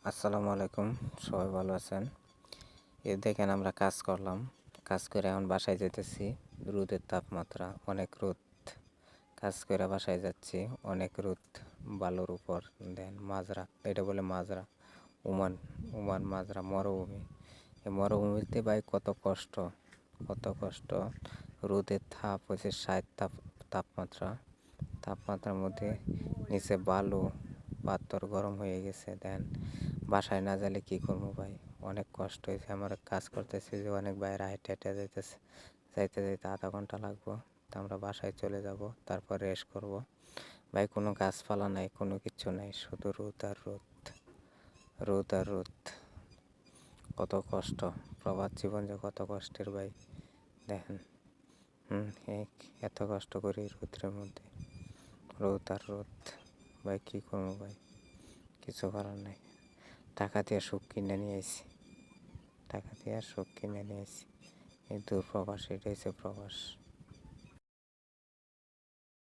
আসসালামু আলাইকুম, সবাই ভালো আছেন? দেখেন আমরা কাজ করলাম, কাজ করে এখন বাসায় যেতেছি। রোদের তাপমাত্রা অনেক রোদ, কাজ করে বাসায় যাচ্ছি, অনেক রোদ। বালুর উপর দেন মাজরা, এটা বলে মাজরা, ওমান ওমান মাজরা মরুভূমি। এই মরুভূমিতে ভাই কত কষ্ট, কত কষ্ট। রোদের তাপ হচ্ছে 60 তাপমাত্রা, তাপমাত্রার মধ্যে নিচে বালু পাথর গরম হয়ে গেছে। দেন বাসায় না গেলে কী করবো ভাই, অনেক কষ্ট হয়েছে আমার। কাজ করতেছি যে অনেক বাইরে হেঁটে হেঁটে যাইতেছে, যাইতে যাইতে আধা ঘন্টা লাগবো। তো আমরা বাসায় চলে যাব, তারপর রেস্ট করব। ভাই কোনো গাছপালা নাই, কোনো কিচ্ছু নাই, শুধু রোদ আর রোদ, রোদ আর রোদ। কত কষ্ট, প্রবাদ জীবন যে কত কষ্টের ভাই। দেখেন এত কষ্ট করি রোদ্রের মধ্যে, রোদ আর রোদ। ভাই কী করবো ভাই, কিছু করার নেই। টাকা দিয়ে সুখ কিনে নিয়ে আসি, টাকা দিয়ে সুখ কিনে নিয়ে আসি। এই দূর প্রবাস, এটাই হচ্ছে প্রবাস।